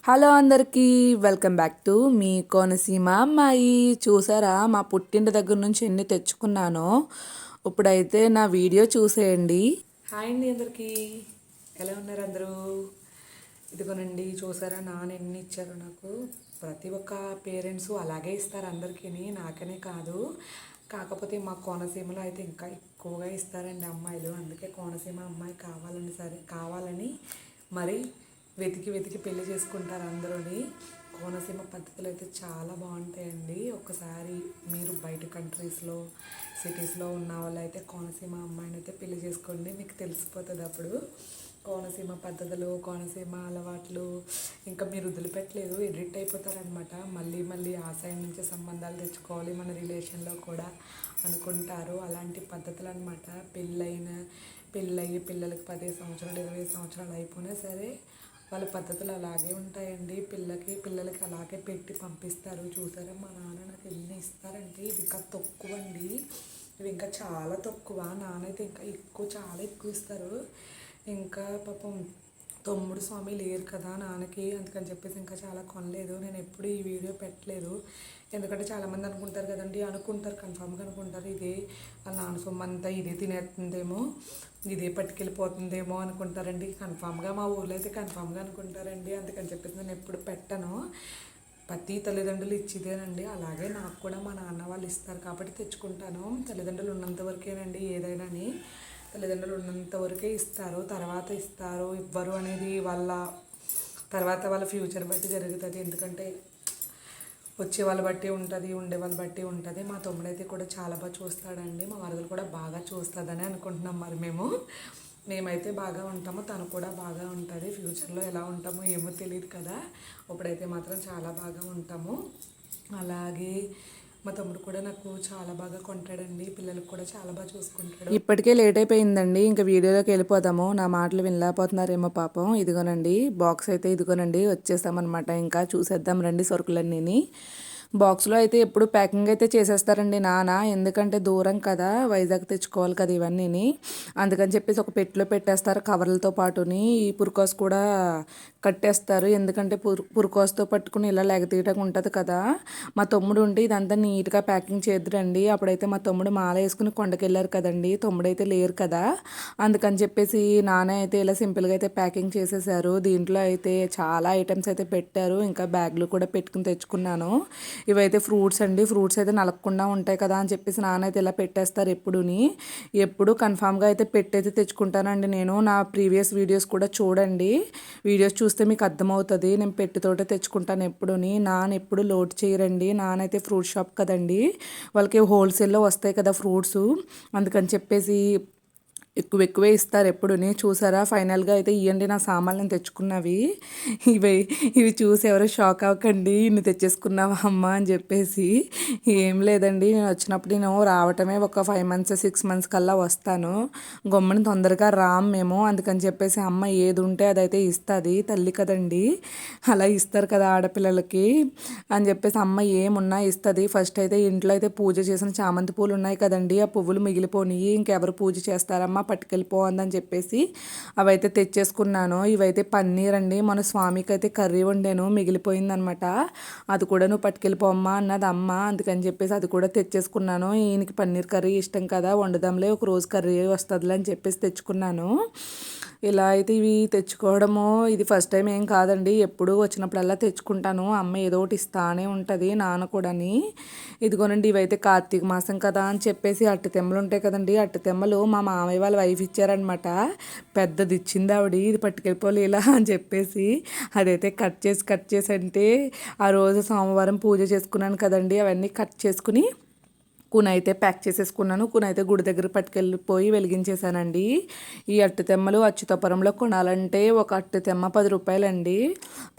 Hello అందరికీ welcome back to me Konaseema అమ్మాయి. చూసారా మా పుట్టింటి దగ్గర నుంచి ఎన్ని తెచ్చుకున్నానో. ఇప్పుడైతే నా వీడియో చూసేయండి. హాయ్ అండి అందరికీ, ఎలా ఉన్నారు అందరూ? ఇదిగోనండి, చూసారా నాన్న ఎన్ని ఇచ్చారు నాకు. ప్రతి ఒక్క పేరెంట్స్ అలాగే ఇస్తారు అందరికీ, నాకనే కాదు. కాకపోతే మా కోనసీమలో అయితే ఇంకా ఎక్కువగా ఇస్తారండి అమ్మాయిలు. అందుకే కోనసీమ అమ్మాయి కావాలని మరి వెతికి వెతికి పెళ్లి చేసుకుంటారు అందరూని. కోనసీమ పద్ధతులు అయితే చాలా బాగుంటాయండి. ఒక్కసారి మీరు బయట కంట్రీస్లో సిటీస్లో ఉన్న వాళ్ళు అయితే కోనసీమ అమ్మాయిని అయితే పెళ్లి చేసుకోండి, మీకు తెలిసిపోతుంది అప్పుడు కోనసీమ పద్ధతులు, కోనసీమ అలవాట్లు. ఇంకా మీరు వదిలిపెట్టలేదు, ఎడిక్ట్ అయిపోతారనమాట. మళ్ళీ మళ్ళీ ఆ సైడ్ నుంచి సంబంధాలు తెచ్చుకోవాలి మన రిలేషన్లో కూడా అనుకుంటారు. అలాంటి పద్ధతులు అనమాట. పెళ్ళయ్యి పిల్లలకి 10 సంవత్సరాలు 20 సంవత్సరాలు అయిపోయినా సరే వాళ్ళ పద్ధతులు అలాగే ఉంటాయండి. పిల్లలకి అలాగే పెట్టి పంపిస్తారు. చూసారా మా నాన్న నాకు ఎన్ని ఇస్తారంటే ఇవి ఇంకా తక్కువ అండి, ఇవి ఇంకా చాలా తక్కువ. నాన్న అయితే ఇంకా ఎక్కువ, చాలా ఎక్కువ ఇస్తారు. ఇంకా పాపం తమ్ముడు స్వామి లేరు కదా నాన్నకి, అందుకని చెప్పేసి ఇంకా చాలా కొనలేదు. నేను ఎప్పుడు ఈ వీడియో పెట్టలేదు, ఎందుకంటే చాలామంది అనుకుంటారు కదండి, కన్ఫామ్గా అనుకుంటారు ఇదే వాళ్ళ నాన్న సొమ్ము అంతా ఇదే తినేస్తుందేమో, ఇదే పట్టుకెళ్ళిపోతుందేమో అనుకుంటారండి. కన్ఫామ్గా మా ఊర్లో అయితే కన్ఫామ్గా అనుకుంటారండి. అందుకని చెప్పేసి నేను ఎప్పుడు పెట్టను. ప్రతి తల్లిదండ్రులు ఇచ్చిదేనండి. అలాగే నాకు కూడా మా నాన్న వాళ్ళు ఇస్తారు కాబట్టి తెచ్చుకుంటాను. తల్లిదండ్రులు ఉన్నంత వరకేనండి ఏదైనాని. తల్లిదండ్రులు ఉన్నంత వరకే ఇస్తారు, తర్వాత ఇవ్వరు అనేది వాళ్ళ ఫ్యూచర్ బట్టి జరుగుతుంది. ఎందుకంటే వచ్చే వాళ్ళ బట్టి ఉంటుంది, ఉండే వాళ్ళ బట్టి ఉంటుంది. మా తమ్ముడైతే కూడా చాలా బాగా చూస్తాడండి, మా వరదలు కూడా బాగా చూస్తుందని అనుకుంటున్నాం. మరి మేమైతే బాగా ఉంటాము, తను కూడా బాగా ఉంటుంది. ఫ్యూచర్లో ఎలా ఉంటామో ఏమో తెలియదు కదా. ఇప్పుడైతే మాత్రం చాలా బాగా ఉంటాము. అలాగే మా తమ్ముడు కూడా నాకు చాలా బాగా కొంటాడండి, పిల్లలకు కూడా చాలా బాగా చూసుకుంటాడు. ఇప్పటికే లేట్ అయిపోయిందండి, ఇంకా వీడియోలోకి వెళ్ళిపోదాము. నా మాటలు వినలేకపోతున్నారేమో పాపం. ఇదిగోనండి బాక్స్ అయితే ఇదిగోనండి వచ్చేసామన్నమాట. ఇంకా చూసేద్దాం రండి సరుకులన్నీ. బాక్స్లో అయితే ఎప్పుడు ప్యాకింగ్ అయితే చేసేస్తారండి నాన్న, ఎందుకంటే దూరం కదా, వైజాగ్ తెచ్చుకోవాలి కదా ఇవన్నీ. అందుకని చెప్పేసి ఒక పెట్టిలో పెట్టేస్తారు కవర్లతో పాటుని. ఈ పురుకోస్ కూడా కట్టేస్తారు, ఎందుకంటే పురుకోస్తో పట్టుకుని ఇలా లెగతీయటం ఉంటుంది కదా. మా తమ్ముడు ఉంటే ఇదంతా నీట్గా ప్యాకింగ్ చేద్దురండి. అప్పుడైతే మా తమ్ముడు మాల వేసుకుని కొండకి వెళ్ళారు కదండి, తమ్ముడైతే లేరు కదా. అందుకని చెప్పేసి నాన్న అయితే ఇలా సింపుల్గా అయితే ప్యాకింగ్ చేసేసారు. దీంట్లో అయితే చాలా ఐటమ్స్ అయితే పెట్టారు, ఇంకా బ్యాగ్లు కూడా పెట్టుకుని తెచ్చుకున్నాను. ఇవైతే ఫ్రూట్స్ అండి, ఫ్రూట్స్ అయితే నలగకుండా ఉంటాయి కదా అని చెప్పేసి నాన్న అయితే ఇలా పెట్టేస్తారు ఎప్పుడు కన్ఫామ్గా అయితే పెట్టయితే తెచ్చుకుంటానండి నేను. నా ప్రీవియస్ వీడియోస్ కూడా చూడండి, వీడియోస్ చూస్తే మీకు అర్థమవుతుంది. నేను పెట్టితోటే తెచ్చుకుంటాను నాన్న ఎప్పుడు లోడ్ చేయరండి. నాన్నైతే ఫ్రూట్ షాప్ కదండి, వాళ్ళకి హోల్సేల్లో వస్తాయి కదా ఫ్రూట్స్, అందుకని చెప్పేసి ఎక్కువే ఇస్తారు చూసారా. ఫైనల్గా అయితే ఇవ్వండి నా సామాన్లు నేను తెచ్చుకున్నవి. ఇవి చూసి ఎవరో షాక్ అవ్వకండి, ఇన్ని తెచ్చేసుకున్నావా అమ్మ అని చెప్పేసి. ఏం లేదండి, నేను వచ్చినప్పుడు నేను రావటమే ఒక 5 months 6 months కల్లా వస్తాను. గమ్ముని తొందరగా మేము, అందుకని చెప్పేసి అమ్మ ఏది ఉంటే అదైతే ఇస్తుంది, తల్లి కదండి, అలా ఇస్తారు కదా ఆడపిల్లలకి అని చెప్పేసి అమ్మ ఏమున్నా ఇస్తుంది. ఫస్ట్ అయితే ఇంట్లో అయితే పూజ చేసిన చామంతి పూలు ఉన్నాయి కదండి, ఆ పువ్వులు మిగిలిపోయి ఇంకెవరు పూజ చేస్తారమ్మా పట్టుకెళ్ళిపోందని చెప్పేసి అవైతే తెచ్చేసుకున్నాను. ఇవైతే పన్నీర్ అండి, మన స్వామికి అయితే కర్రీ వండాను మిగిలిపోయిందనమాట, అది కూడా నువ్వు పట్టుకెళ్ళిపోమ్మా అన్నది అమ్మ. అందుకని చెప్పేసి అది కూడా తెచ్చేసుకున్నాను. ఈయనకి పన్నీర్ కర్రీ ఇష్టం కదా, వండుదాంలే ఒక రోజు కర్రీ వస్తుందిలే అని చెప్పేసి తెచ్చుకున్నాను. ఇలా అయితే ఇవి తెచ్చుకోవడము ఇది ఫస్ట్ టైం ఏం కాదండి, ఎప్పుడు వచ్చినప్పుడల్లా తెచ్చుకుంటాను. అమ్మ ఏదో ఒకటి ఇస్తానే ఉంటుంది, నాన్న కూడాని. ఇదిగోనండి ఇవైతే కార్తీక మాసం కదా అని చెప్పేసి అట్టి తెమ్మలు ఉంటాయి కదండి, అట్టి తెమ్మలు మా మామయ్య వాళ్ళ వైఫ్ ఇచ్చారనమాట. పెద్దది ఇచ్చింది ఆవిడ, ఇది పట్టుకెళ్ళిపోలే ఇలా అని చెప్పేసి అదైతే కట్ చేసి అంటే ఆ రోజు సోమవారం పూజ చేసుకున్నాను కదండి, అవన్నీ కట్ చేసుకుని కూన అయితే ప్యాక్ చేసేసుకున్నాను. కూన అయితే గుడి దగ్గర పట్టుకెళ్ళిపోయి వెలిగించేసానండి. ఈ అట్టుతెమ్మలు అచ్యుతపురంలో కొనాలంటే ఒక అట్టుతెమ్మ 10 రూపాయలండి.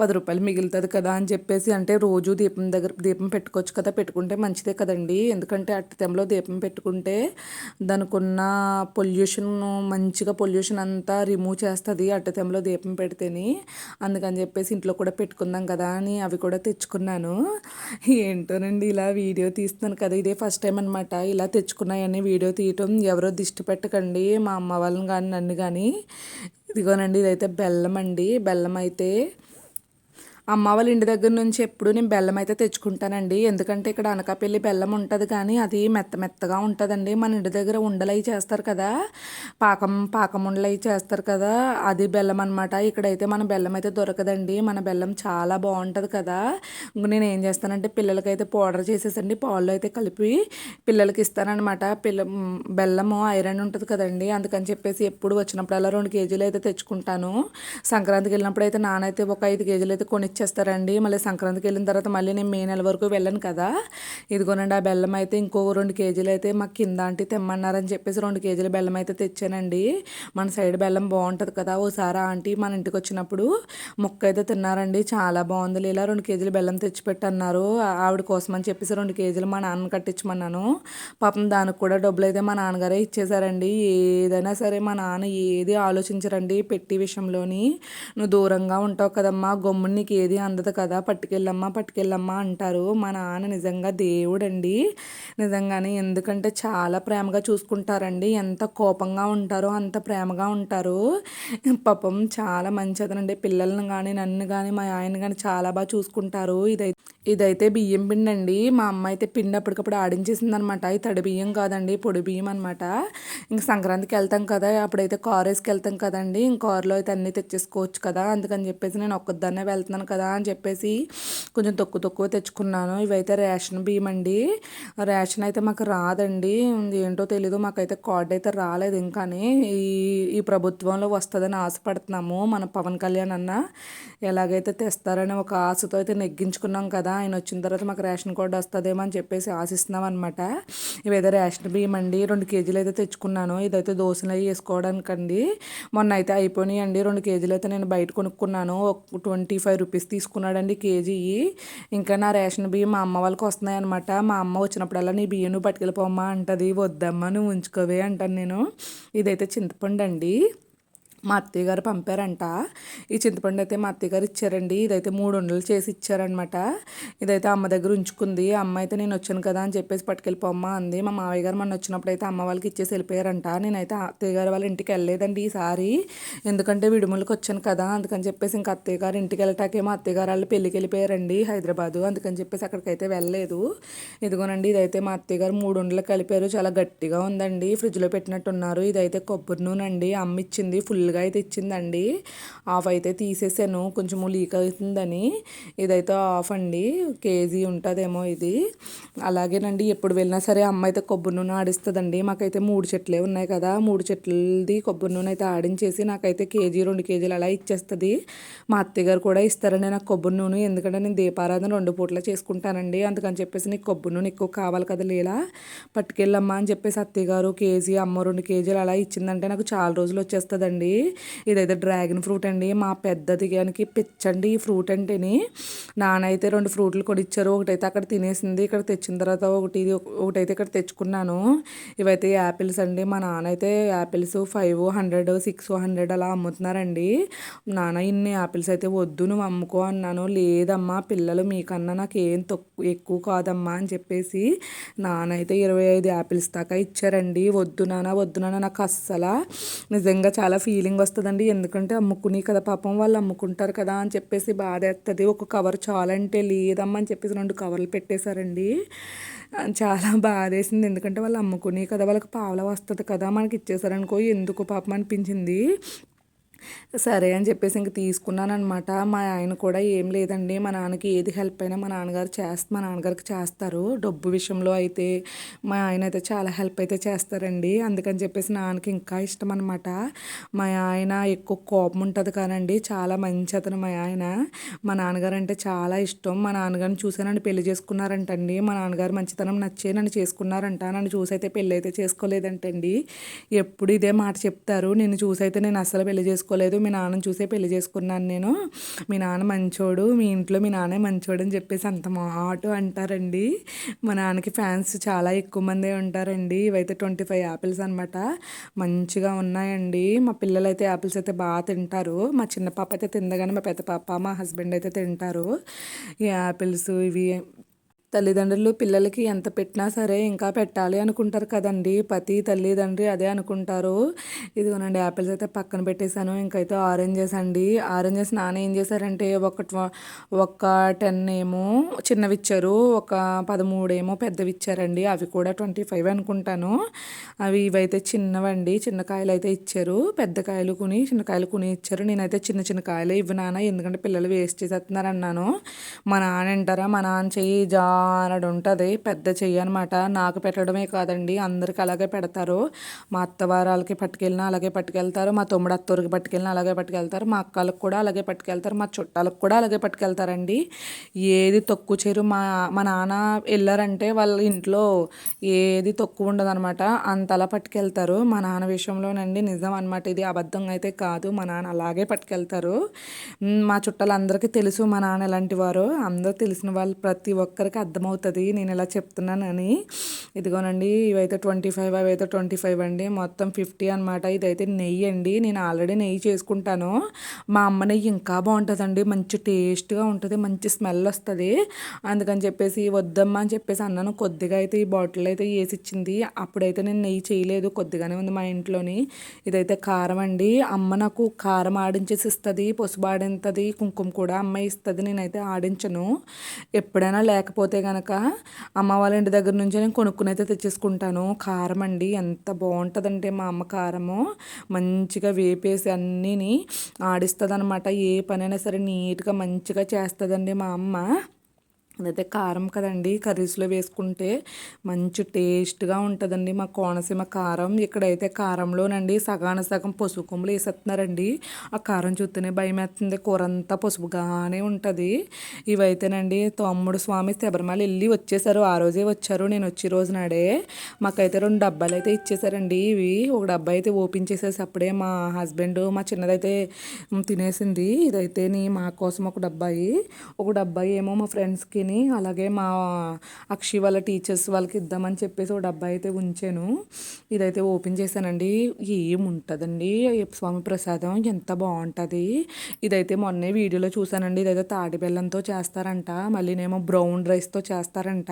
10 రూపాయలు మిగులుతుంది కదా అని చెప్పేసి, అంటే రోజు దీపం పెట్టుకోవచ్చు కదా, పెట్టుకుంటే మంచిదే కదండి. ఎందుకంటే అట్టుతెమ్మలో దీపం పెట్టుకుంటే దానికి ఉన్న పొల్యూషన్ అంతా రిమూవ్ చేస్తుంది అట్టుతెమ్మలో దీపం పెడితేని. అందుకని చెప్పేసి ఇంట్లో కూడా పెట్టుకుందాం కదా అని అవి కూడా తెచ్చుకున్నాను. ఏంటోనండి ఇలా వీడియో తీస్తున్నాను కదా, ఇదే ఫస్ట్ టైం అనమాట ఇలా తెచ్చుకున్నాయని వీడియో తీయటం. ఎవరో దిష్టి పెట్టకండి మా అమ్మ వాళ్ళని కానీ నన్ను కానీ. ఇదిగోనండి ఇదైతే బెల్లం అండి, బెల్లం అయితే అమ్మ వాళ్ళ ఇంటి దగ్గర నుంచి ఎప్పుడు నేను బెల్లం అయితే తెచ్చుకుంటానండి. ఎందుకంటే ఇక్కడ అనకాపల్లి బెల్లం ఉంటుంది కానీ అది మెత్తగా ఉంటుందండి. మన ఇంటి దగ్గర ఉండలు అవి చేస్తారు కదా, పాకం ఉండలు అవి చేస్తారు కదా, అది బెల్లం అనమాట. ఇక్కడైతే మన బెల్లం అయితే దొరకదండి. మన బెల్లం చాలా బాగుంటుంది కదా. నేను ఏం చేస్తానంటే పిల్లలకైతే పౌడర్ చేసేసండి పాల్లో అయితే కలిపి పిల్లలకి ఇస్తానమాట. బెల్లము ఐరన్ ఉంటుంది కదండి, అందుకని చెప్పేసి ఎప్పుడు వచ్చినప్పుడల్లా 2 కేజీలు అయితే తెచ్చుకుంటాను. సంక్రాంతికి వెళ్ళినప్పుడు అయితే నానైతే ఒక 5 కేజీలు అయితే కొనిచ్చేస్తారండి. మళ్ళీ సంక్రాంతికి వెళ్ళిన తర్వాత మళ్ళీ నేను మే నెల వరకు వెళ్ళను కదా. ఇదిగోనండి ఆ బెల్లం అయితే ఇంకో 2 కేజీలు అయితే మాకు కింద ఆంటీ తెమ్మన్నారని చెప్పేసి 2 కేజీల బెల్లం అయితే తెచ్చానండి. మన సైడ్ బెల్లం బాగుంటుంది కదా. ఓసారి ఆంటీ మన ఇంటికి వచ్చినప్పుడు మొక్క అయితే తిన్నారండి, చాలా బాగుంది. ఇలా 2 కేజీలు బెల్లం తెచ్చిపెట్టన్నారు ఆవిడ కోసం అని చెప్పేసి 2 కేజీలు మా నాన్న కట్టించమన్నాను. పాపం దానికి కూడా డబ్బులు అయితే మా నాన్నగారే ఇచ్చేసారండి. ఏదైనా సరే మా నాన్న ఏది ఆలోచించరండి పెట్టి విషయంలోని. నువ్వు దూరంగా ఉంటావు కదమ్మా, గమ్మున నీకు ఏది అందదు కదా, పట్టుకెళ్ళమ్మా అంటారు. మా నాన్న నిజంగా దేవుడండి నిజంగానే. ఎందుకంటే చాలా ప్రేమగా చూసుకుంటారండి. ఎంత కోపంగా ఉంటారో అంత ప్రేమగా ఉంటారు. పాపం చాలా మంచిదనండి. పిల్లల్ని కానీ నన్ను కానీ మా ఆయన కానీ చాలా బాగా చూసుకుంటారు. ఇదైతే బియ్యం పిండి అండి. మా అమ్మ అయితే పిండి అప్పటికప్పుడు ఆడించేసింది అనమాట. ఈ తడి బియ్యం కాదండి, పొడి బియ్యం అనమాట. ఇంక సంక్రాంతికి వెళ్తాం కదా, అప్పుడైతే కారు వేసుకెళ్తాం కదండి, ఇంక కారులో అయితే అన్నీ తెచ్చేసుకోవచ్చు కదా. అందుకని చెప్పేసి నేను ఒక్కదాన్నే వెళ్తున్నాను కదా అని చెప్పేసి కొంచెం తక్కువ తెచ్చుకున్నాను. ఇవైతే రేషన్ బియ్యం అండి. రేషన్ అయితే మాకు రాదండి, ఏంటో తెలీదు, మాకైతే కార్డు అయితే రాలేదు ఇంకాని. ఈ ప్రభుత్వంలో వస్తుందని ఆశపడుతున్నాము. మన పవన్ కళ్యాణ్ అన్న ఎలాగైతే తెస్తారని ఒక ఆశతో అయితే నెగ్గించుకున్నాం కదా. ఆయన వచ్చిన తర్వాత మాకు రేషన్ కార్డు వస్తుందేమో అని చెప్పేసి ఆశిస్తున్నాం అనమాట. ఇవైతే రేషన్ బియ్యం అండి. 2 కేజీలు అయితే తెచ్చుకున్నాను. ఇదైతే దోశలు అవి వేసుకోవడానికండి. మొన్న అయితే అయిపోయినాయండి. 2 కేజీలు అయితే నేను బయట కొనుక్కున్నాను. 25 రూపీస్ తీసుకున్నాడండి కేజీ. ఇంకా నా రేషన్ బియ్యం మా అమ్మ వాళ్ళకి వస్తున్నాయి అనమాట. మా అమ్మ వచ్చినప్పుడల్లా నీ బియ్యం నువ్వు పట్టుకెళ్ళిపోమ్మా అంటది. వద్దమ్మా నువ్వు ఉంచుకోవే అంటాను నేను. ఇదైతే చింతపండు అండి, మా అత్తయ్య గారు పంపారంట. ఈ చింతపండు అయితే మా అత్తయ్య గారు ఇచ్చారండి. ఇదైతే 3 ఉండలు చేసి ఇచ్చారనమాట. ఇదైతే అమ్మ దగ్గర ఉంచుకుంది. అమ్మ అయితే నేను వచ్చాను కదా అని చెప్పేసి పట్టుకెళ్ళిపోమ్మా అంది. మా మావయ్య గారు మొన్న వచ్చినప్పుడు అయితే అమ్మ వాళ్ళకి ఇచ్చేసి వెళ్ళిపోయారంట. నేనైతే అత్తయ్య గారు వాళ్ళ ఇంటికి వెళ్ళలేదండి ఈసారి, ఎందుకంటే విడుములకు వచ్చాను కదా. అందుకని చెప్పేసి ఇంకా అత్తయ్య గారు ఇంటికి వెళ్ళటాకేమో అత్తయ్య గారు వాళ్ళు పెళ్ళికి వెళ్ళిపోయారండి హైదరాబాదు. అందుకని చెప్పేసి అక్కడికైతే వెళ్ళలేదు. ఇదిగోనండి ఇదైతే మా అత్తయ్య గారు 3 ఉండలు కలిపారు. చాలా గట్టిగా ఉందండి, ఫ్రిడ్జ్లో పెట్టినట్టున్నారు. ఇదైతే కొబ్బరి నూనె అండి, అమ్మ ఇచ్చింది, ఫుల్గా అయితే ఇచ్చిందండి. ఆఫ్ అయితే తీసేసాను కొంచెము లీక్ అవుతుందని. ఇదైతే ఆఫ్ అండి, కేజీ ఉంటుందేమో ఇది. అలాగేనండి ఎప్పుడు వెళ్ళినా సరే అమ్మ అయితే కొబ్బరి నూనె ఆడిస్తుందండి. మాకైతే 3 చెట్లే ఉన్నాయి కదా, 3 చెట్లది కొబ్బరి నూనె అయితే ఆడించేసి నాకైతే కేజీ 2 కేజీలు అలా ఇచ్చేస్తుంది. మా అత్తయ్య గారు కూడా ఇస్తారండి నాకు కొబ్బరి నూనె, ఎందుకంటే నేను దీపారాధన 2 పూట్ల చేసుకుంటానండి. అందుకని చెప్పేసి నీకు కొబ్బరి నూనె ఎక్కువ కావాలి కదా లేలా, పట్టుకెళ్ళమ్మా అని చెప్పేసి అత్తయ్య గారు కేజీ, అమ్మ 2 కేజీలు అలా ఇచ్చిందంటే నాకు చాలా రోజులు వచ్చేస్తుందండి. ఇదైతే డ్రాగన్ ఫ్రూట్ అండి. మా పెద్దది గానికి పిచ్చండి ఈ ఫ్రూట్ అంటేని. నాన్న అయితే 2 ఫ్రూట్లు కొనిచ్చారు. ఒకటైతే అక్కడ తినేసింది, ఇక్కడ తెచ్చిన తర్వాత ఒకటైతే ఇక్కడ తెచ్చుకున్నాను. ఇవైతే యాపిల్స్ అండి. మా నాన్న అయితే యాపిల్స్ 500, 600 అలా అమ్ముతున్నారండి. నాన్న ఇన్ని యాపిల్స్ అయితే వద్దు నువ్వు అమ్ముకో అన్నాను. లేదమ్మా పిల్లలు మీకన్నా నాకు ఏం ఎక్కువ కాదమ్మా అని చెప్పేసి నాన్న అయితే 25 యాపిల్స్ దాకా ఇచ్చారండి. వద్దు నాన్న నాకు అస్సలు నిజంగా చాలా ఫీలింగ్ వస్తుందండి. ఎందుకంటే అమ్ముకుని కదా పాపం, వాళ్ళు అమ్ముకుంటారు కదా అని చెప్పేసి బాధేస్తుంది. ఒక కవర్ చాలంటే లేదమ్మా అని చెప్పేసి 2 కవర్లు పెట్టేశారండి. చాలా బాధేసింది, ఎందుకంటే వాళ్ళు అమ్ముకుని కదా, వాళ్ళకి పావలా వస్తుంది కదా, మనకి ఇచ్చేసారనుకో ఎందుకు పాపం అనిపించింది. సరే అని చెప్పేసి ఇంక తీసుకున్నాను అనమాట. మా ఆయన కూడా ఏం లేదండి, మా నాన్నకి ఏది హెల్ప్ అయినా మా నాన్నగారికి చేస్తారు. డబ్బు విషయంలో అయితే మా ఆయన అయితే చాలా హెల్ప్ అయితే చేస్తారండి. అందుకని చెప్పేసి నాన్నకి ఇంకా ఇష్టం అనమాట. మా ఆయన ఎక్కువ కోపం ఉంటుంది కానండి, చాలా మంచి అతను మా ఆయన. మా నాన్నగారు అంటే చాలా ఇష్టం. మా నాన్నగారిని చూసే నన్ను పెళ్లి చేసుకున్నారంటండి. మా నాన్నగారు మంచితనం నచ్చే నన్ను చేసుకున్నారంట. నన్ను చూసైతే పెళ్ళి అయితే చేసుకోలేదంటండి. ఎప్పుడు ఇదే మాట చెప్తారు. నిన్ను చూసైతే నేను అస్సలు పెళ్లి చేసుకోలేదు, మీ నాన్నని చూసే పెళ్లి చేసుకున్నాను నేను, మీ నాన్న మంచోడు, మీ ఇంట్లో మీ నాన్నే మంచోడు అని చెప్పేసి అంత మాట అంటారండి. మా నాన్నకి ఫ్యాన్స్ చాలా ఎక్కువ మందే ఉంటారండి. ఇవైతే 25 యాపిల్స్ అనమాట, మంచిగా ఉన్నాయండి. మా పిల్లలు అయితే యాపిల్స్ అయితే బాగా తింటారు. మా చిన్న పాప అయితే తిందగానే మా పెద్ద పాప మా హస్బెండ్ అయితే తింటారు ఈ యాపిల్స్. ఇవి తల్లిదండ్రులు పిల్లలకి ఎంత పెట్టినా సరే ఇంకా పెట్టాలి అనుకుంటారు కదండి. ప్రతి తల్లిదండ్రి అదే అనుకుంటారు. ఇదిగోనండి యాపిల్స్ అయితే పక్కన పెట్టేశాను. ఇంకైతే ఆరెంజెస్ అండి. ఆరెంజెస్ నాన్న ఏం చేశారంటే ఒక 10 ఏమో చిన్నవి ఇచ్చారు, ఒక 13 ఏమో పెద్దవి ఇచ్చారండి. అవి కూడా 25 అనుకుంటాను. ఇవైతే చిన్నవండి, చిన్న కాయలు అయితే ఇచ్చారు. పెద్ద కాయలు కొని చిన్న కాయలు కొని ఇచ్చారు. నేనైతే చిన్న చిన్న కాయలు ఇవ్వు నాన్న, ఎందుకంటే పిల్లలు వేస్ట్ చేసేస్తున్నారు అన్నాను. మా నాన్న అంటారా, మా నాన్న చెయ్యి జానడు ఉంటుంది, పెద్ద చెయ్యి అనమాట. నాకు పెట్టడమే కాదండి అందరికి అలాగే పెడతారు. మా అత్తవారాలకి పట్టుకెళ్ళినా అలాగే పట్టుకెళ్తారు, మా తమ్ముడు అత్తూరికి పట్టుకెళ్ళినా అలాగే పట్టుకెళ్తారు, మా అక్కలకు కూడా అలాగే పట్టుకెళ్తారు, మా చుట్టాలకు కూడా అలాగే పట్టుకెళ్తారండి. ఏది తక్కువ చేయరు. మా మా నాన్న వెళ్ళారంటే వాళ్ళ ఇంట్లో ఏది తక్కువ ఉండదు అనమాట, అంతలా పట్టుకెళ్తారు. మా నాన్న విషయంలోనండి నిజం అనమాట, ఇది అబద్ధం అయితే కాదు. మా నాన్న అలాగే పట్టుకెళ్తారు. మా చుట్టాలందరికీ తెలుసు మా నాన్న ఎలాంటి వారు. అందరూ తెలిసిన వాళ్ళు ప్రతి ఒక్కరికి అర్థమవుతుంది నేను ఇలా చెప్తున్నానని. ఇదిగోనండి ఇవైతే 25, అవైతే 25 అండి, మొత్తం 50 అనమాట. ఇదైతే నెయ్యి అండి, నేను ఆల్రెడీ నెయ్యి చేసుకుంటాను. మా అమ్మ నెయ్యి ఇంకా బాగుంటుందండి, మంచి టేస్ట్గా ఉంటుంది, మంచి స్మెల్ వస్తుంది. అందుకని చెప్పేసి వద్దమ్మా అని చెప్పేసి అన్నాను. కొద్దిగా అయితే ఈ బాటిల్ అయితే వేసి ఇచ్చింది. అప్పుడైతే నేను నెయ్యి చేయలేదు, కొద్దిగానే ఉంది మా ఇంట్లోని. ఇదైతే కారం అండి, అమ్మ నాకు కారం ఆడించేసి ఇస్తుంది, పసుపు ఆడింతుంది, కుంకుమ కూడా అమ్మ ఇస్తుంది, నేనైతే ఆడించను. ఎప్పుడైనా లేకపోతే కనుక అమ్మ వాళ్ళ ఇంటి దగ్గర నుంచి నేను కొనుక్కుని అయితే తెచ్చేసుకుంటాను. కారం అండి ఎంత బాగుంటుందంటే మా అమ్మ కారము మంచిగా వేపేసి అన్నీని ఆడిస్తుంది అనమాట. ఏ పనైనా సరే నీట్గా మంచిగా చేస్తుందండి మా అమ్మ. అదైతే కారం కదండి, కర్రీస్లో వేసుకుంటే మంచి టేస్ట్గా ఉంటుందండి మా కోనసీమ కారం. ఇక్కడైతే కారంలోనండి సగం పసుపు కొమ్ములు వేసేస్తున్నారండి. ఆ కారం చూస్తేనే భయం వేస్తుంది, కూర అంతా పసుపుగానే ఉంటుంది. ఇవైతేనండి తమ్ముడు స్వామి శబరిమల వెళ్ళి వచ్చేసారు, ఆ రోజే వచ్చారు, నేను వచ్చే రోజు నాడే. మాకైతే 2 డబ్బాలు అయితే ఇచ్చేసారండి. ఇవి ఒక డబ్బా అయితే ఓపెన్ చేసేసి అప్పుడే మా హస్బెండ్, మా చిన్నదైతే తినేసింది. ఇదైతే మా కోసం ఒక డబ్బాయి ఏమో మా ఫ్రెండ్స్కి, అలాగే మా అక్షి వాళ్ళ టీచర్స్ వాళ్ళకి ఇద్దామని చెప్పేసి ఒక డబ్బా అయితే ఉంచాను. ఇదైతే ఓపెన్ చేశానండి. ఏముంటుందండి స్వామి ప్రసాదం, ఎంత బాగుంటుంది. ఇదైతే మొన్నే వీడియోలో చూసానండి. ఇదైతే తాటి బెల్లంతో చేస్తారంట, మళ్ళీనేమో బ్రౌన్ రైస్తో చేస్తారంట.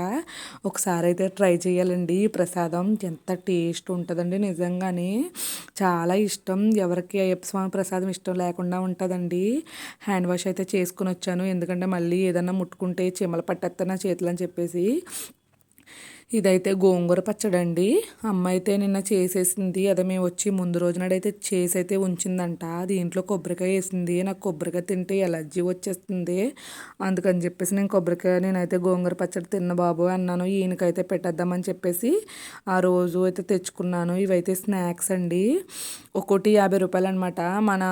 ఒకసారి అయితే ట్రై చేయాలండి. ప్రసాదం ఎంత టేస్ట్ ఉంటుందండి, నిజంగానే చాలా ఇష్టం. ఎవరికి అయ్యప్ప స్వామి ప్రసాదం ఇష్టం లేకుండా ఉంటుందండి. హ్యాండ్ వాష్ అయితే చేసుకుని వచ్చాను, ఎందుకంటే మళ్ళీ ఏదన్నా ముట్టుకుంటే చీమలు పట్టేస్తా నా చేతులు అని చెప్పేసి. ఇదైతే గోంగూర పచ్చడి అండి, అమ్మ అయితే నిన్న చేసేసింది. అదే మేము వచ్చి ముందు రోజునాడైతే చేసి అయితే ఉంచిందంట. దీంట్లో కొబ్బరికాయ వేసింది, నాకు కొబ్బరికాయ తింటే ఎలర్జీ వచ్చేస్తుంది. అందుకని చెప్పేసి నేనైతే గోంగూర పచ్చడి తిన్న బాబు అన్నాను. ఈయనకైతే పెట్టేద్దామని చెప్పేసి ఆ రోజు అయితే తెచ్చుకున్నాను. ఇవైతే స్నాక్స్ అండి, ఒక్కోటి 50 రూపాయలు అనమాట. మన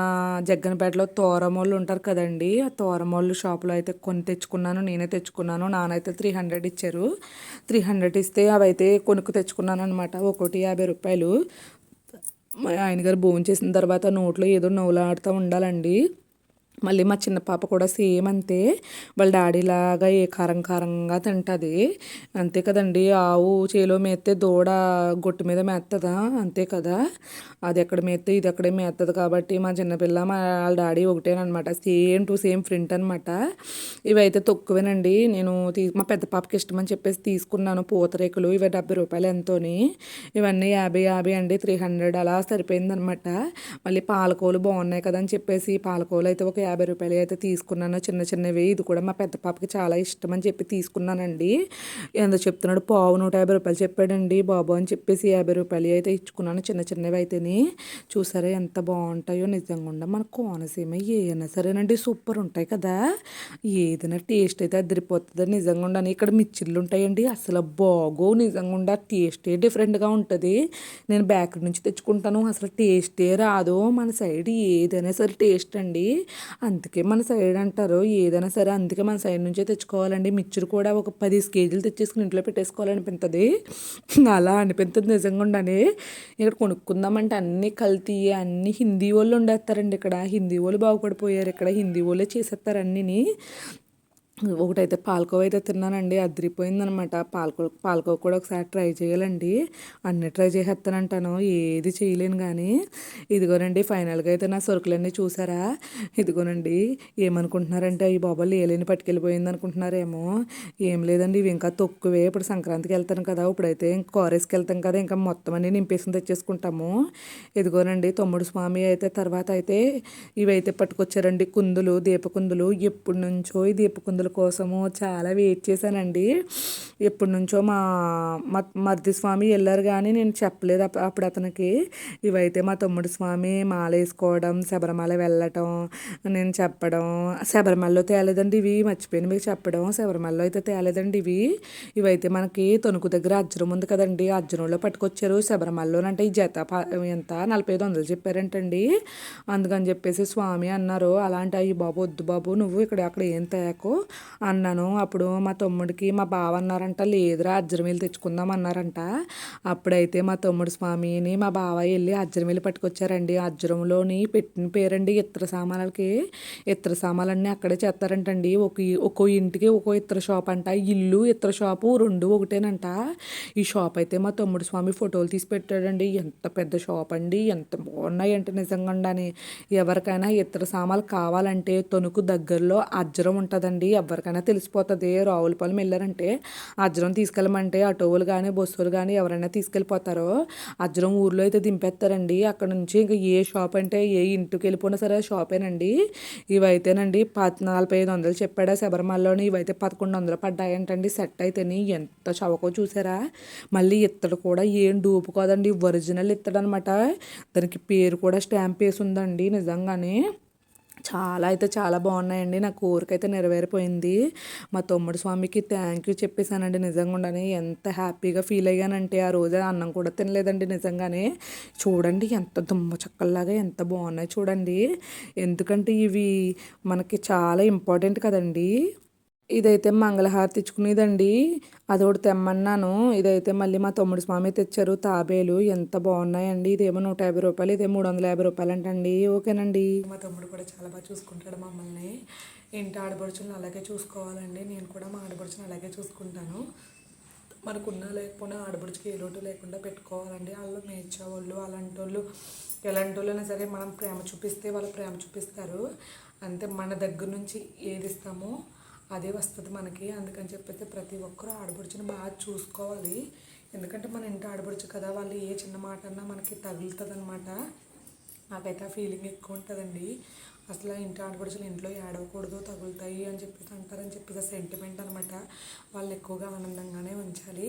జగ్గనపేటలో తోరమోళ్ళు ఉంటారు కదండి, ఆ తోరమోళ్ళు షాప్లో అయితే కొని తెచ్చుకున్నాను, నేనే తెచ్చుకున్నాను. నానైతే 300 ఇచ్చారు, 300 ఇస్తే అవైతే కొనుక్కు తెచ్చుకున్నాను అనమాట. ఒక్కోటి 50 రూపాయలు. మా ఆయన గారు భోజనం చేసిన తర్వాత నోట్లో ఏదో నవ్వులాడుతూ ఉండాలండి. మళ్ళీ మా చిన్న పాప కూడా సేమ్ అంతే, వాళ్ళ డాడీలాగా ఏ కారంగా తింటుంది. అంతే కదండి, ఆవు చేలో మేస్తే దూడ గొట్టు మీద మేస్తుందా, అంతే కదా. అది ఎక్కడ మేస్తే ఇది ఎక్కడే మేస్తుంది. కాబట్టి మా చిన్నపిల్ల వాళ్ళ డాడీ ఒకటేనమాట, సేమ్ టు సేమ్ ఫ్రెండ్ అనమాట. ఇవైతే తక్కువేనండి, నేను మా పెద్ద పాపకి ఇష్టమని చెప్పేసి తీసుకున్నాను. పూతరేకులు ఇవి 70 రూపాయలు ఎంతోని, ఇవన్నీ 50 అండి, 300 అలా సరిపోయిందనమాట. మళ్ళీ పాలకోలు బాగున్నాయి కదా అని చెప్పేసి పాలకోలు అయితే ఒక 50 రూపాయలు అయితే తీసుకున్నాను, చిన్నవి. ఇది కూడా మా పెద్ద పాపకి చాలా ఇష్టం అని చెప్పి తీసుకున్నానండి. ఎంత చెప్తున్నాడు, పావు 150 రూపాయలు చెప్పాడండి బాబు అని చెప్పేసి 50 రూపాయలు అయితే ఇచ్చుకున్నాను. చిన్నవి అయితేనే చూసారా ఎంత బాగుంటాయో. నిజంగా మన కోనసీమ ఏదైనా సరేనండి సూపర్ ఉంటాయి కదా, ఏదైనా టేస్ట్ అయితే అదిరిపోతుంది నిజంగా. ఇక్కడ మిర్చిలు ఉంటాయండి, అసలు బాగో, నిజంగా టేస్టే డిఫరెంట్గా ఉంటుంది. నేను బేకరీ నుంచి తెచ్చుకుంటాను, అసలు టేస్టే రాదు. మన సైడ్ ఏదైనా సరే టేస్ట్ అండి, అందుకే మన సైడ్ అంటారు ఏదైనా సరే, అందుకే మన సైడ్ నుంచే తెచ్చుకోవాలండి. మిర్చిలు కూడా ఒక 10 కేజీలు తెచ్చేసుకుని ఇంట్లో పెట్టేసుకోవాలనిపిస్తుంది, అలా అనిపిస్తుంది నిజంగానే. ఇక్కడ కొనుక్కుందామంటే అన్నీ కల్తీ, అన్నీ హిందీ వాళ్ళు వండేస్తారండి. ఇక్కడ హిందీ వాళ్ళు బాగుపడిపోయారు, ఇక్కడ హిందీ వాళ్ళే చేసేస్తారు అన్నీని. ఒకటైతే పాలకోవ అయితే తిన్నానండి, అదిరిపోయిందనమాట. పాలకోవ కూడా ఒకసారి ట్రై చేయాలండి. అన్నీ ట్రై చేసేస్తానంటాను, ఏది చేయలేను కానీ. ఇదిగోనండి ఫైనల్గా అయితే నా సరుకులన్నీ చూసారా. ఇదిగోనండి, ఏమనుకుంటున్నారంటే ఈ బాబాలు ఏలేని పట్టుకెళ్ళిపోయింది అనుకుంటున్నారేమో. ఏం లేదండి, ఇవి ఇంకా తక్కువే. ఇప్పుడు సంక్రాంతికి వెళ్తాను కదా, ఇప్పుడైతే ఇంకా కారేజ్కి వెళ్తాం కదా, ఇంకా మొత్తం అన్నీ నింపేసుకుని తెచ్చేసుకుంటాము. ఇదిగోనండి తమ్ముడు స్వామి అయితే తర్వాత అయితే ఇవైతే పట్టుకొచ్చారండి, కుందులు, దీపకుందులు. ఎప్పటి నుంచో ఈ దీపకుందుల కోసము చాలా వెయిట్ చేశానండి. ఎప్పటి నుంచో మా మరిది స్వామి వెళ్ళారు కానీ నేను చెప్పలేదు అప్పుడు అతనికి. ఇవైతే మా తమ్ముడు స్వామి మాల వేసుకోవడం, శబరిమల వెళ్ళటం, నేను చెప్పడం. శబరిమలలో తేలేదండి ఇవి, మర్చిపోయాను మీకు చెప్పడం. శబరిమలలో అయితే తేలేదండి ఇవి. ఇవైతే మనకి తణుకు దగ్గర అజ్రం ఉంది కదండి, అజ్రంలో పట్టుకొచ్చారు. శబరిమలలోనంటే ఈ జత ఎంత 4500 చెప్పారంటండి. అందుకని చెప్పేసి స్వామి అన్నారు, అలాంటి అయ్యి బాబు వద్దు బాబు, నువ్వు అక్కడ ఏం తేకు అన్నాను. అప్పుడు మా తమ్ముడికి మా బావ అన్నారంట, లేదురా అజ్రమీలు తెచ్చుకుందాం అన్నారంట. అప్పుడైతే మా తమ్ముడు స్వామిని మా బావ వెళ్ళి అజ్రమీలు పట్టుకొచ్చారండి. అజ్రంలోని పెట్టిన పేరండి ఇత్తడి సామాన్లకి. ఇత్తడి సామాన్లన్నీ అక్కడే చేస్తారంటండి. ఒక్కో ఇంటికి ఒక్కో ఇత్తడి షాప్ అంట. ఇల్లు ఇత్తడి షాపు రెండు ఒకటేనంట. ఈ షాప్ అయితే మా తమ్ముడు స్వామి ఫోటోలు తీసి పెట్టాడండి. ఎంత పెద్ద షాప్ అండి, ఎంత బాగున్నాయి అంటే నిజంగానే. ఎవరికైనా ఇతర సామాన్లు కావాలంటే తణుకు దగ్గరలో అజ్రం ఉంటుందండి. ఎవరికైనా తెలిసిపోతుంది. రావులపాలెం వెళ్ళారంటే అజ్రం తీసుకెళ్ళమంటే ఆటోలు కానీ బస్సులు కానీ ఎవరైనా తీసుకెళ్ళిపోతారో. అజ్రం ఊర్లో అయితే దింపేస్తారండి. అక్కడ నుంచి ఇంకా ఏ షాప్ అంటే ఏ ఇంటికి వెళ్ళిపోయినా సరే షాపేనండి. ఇవైతేనండి 4500 చెప్పాడా శబరిమలలోని. ఇవైతే 1100 పడ్డాయంటండి సెట్ అయితేని. ఎంత చవకో చూసారా. మళ్ళీ ఇత్తడు కూడా ఏం డూపు కాదండి, ఒరిజినల్ ఇత్తడు అనమాట. దానికి పేరు కూడా స్టాంప్ వేసి ఉందండి. నిజంగానే చాలా అయితే చాలా బాగున్నాయండి. నా కోరికైతే నెరవేరిపోయింది. మా తమ్ముడు స్వామికి థ్యాంక్ యూ చెప్పేశానండి. నిజంగానే ఎంత హ్యాపీగా ఫీల్ అయ్యానంటే ఆ రోజు అన్నం కూడా తినలేదండి. నిజంగానే చూడండి ఎంత దుమ్మ చక్కల్లాగా ఎంత బాగున్నాయి చూడండి. ఎందుకంటే ఇవి మనకి చాలా ఇంపార్టెంట్ కదండి. ఇదైతే మంగళహారతి ఇచ్చుకునేదండి, అదొకటి తెమ్మన్నాను. ఇదైతే మళ్ళీ మా తమ్ముడు స్వామి తెచ్చారు తాబేలు. ఎంత బాగున్నాయండి. ఇదేమో 150 రూపాయలు, ఇదే 350 రూపాయలు అంటండి. ఓకేనండి. మా తమ్ముడు కూడా చాలా బాగా చూసుకుంటాడు మమ్మల్ని. ఇంటి ఆడపడుచులను అలాగే చూసుకోవాలండి. నేను కూడా మా ఆడపడుచుని అలాగే చూసుకుంటాను. మనకున్నా లేకపోయినా ఆడపడుచుకి ఏ లోటు లేకుండా పెట్టుకోవాలండి. వాళ్ళు మేర్చేవాళ్ళు అలాంటి వాళ్ళు, ఎలాంటి వాళ్ళైనా సరే మనం ప్రేమ చూపిస్తే వాళ్ళు ప్రేమ చూపిస్తారు. అంతే, మన దగ్గర నుంచి ఏది ఇస్తామో అదే వస్తుంది మనకి. అందుకని చెప్పైతే ప్రతి ఒక్కరూ ఆడపడుచుని బాగా చూసుకోవాలి. ఎందుకంటే మన ఇంటి ఆడపడుచు కదా, వాళ్ళు ఏ చిన్న మాట అన్నా మనకి తగులుతుంది అనమాట. నాకైతే ఆ ఫీలింగ్ ఎక్కువ ఉంటుందండి. అసలు ఇంటి ఆడపడుచులు ఇంట్లో ఏడవకూడదు, తగులుతాయి అని చెప్పేసి అంటారని చెప్పేసి సెంటిమెంట్ అనమాట. వాళ్ళు ఎక్కువగా ఆనందంగానే ఉంచాలి.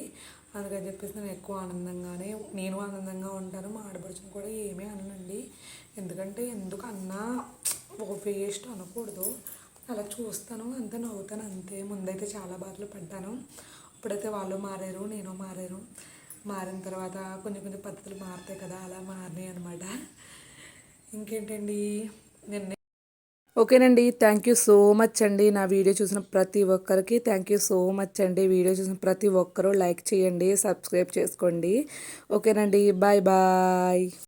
అందుకని చెప్పేసి నేను ఆనందంగా ఉంటాను. మా ఆడపడుచుని కూడా ఏమీ అననండి. ఎందుకంటే ఎందుకు అన్నా వేస్ట్ అనకూడదు. అలా చూస్తాను అంతే, నవ్వుతాను అంతే. ముందైతే చాలా బాధలు పడ్డాను. ఇప్పుడైతే వాళ్ళు మారారు, నేను మారాను. మారిన తర్వాత కొన్ని పద్ధతులు మారుతాయి కదా, అలా మారినాయి అనమాట. ఇంకేంటండి నిన్న. ఓకేనండి, థ్యాంక్ యూ సో మచ్ అండి. నా వీడియో చూసిన ప్రతి ఒక్కరికి థ్యాంక్ యూ సో మచ్ అండి. వీడియో చూసిన ప్రతి ఒక్కరూ లైక్ చేయండి, సబ్స్క్రైబ్ చేసుకోండి. ఓకేనండి, బాయ్ బాయ్.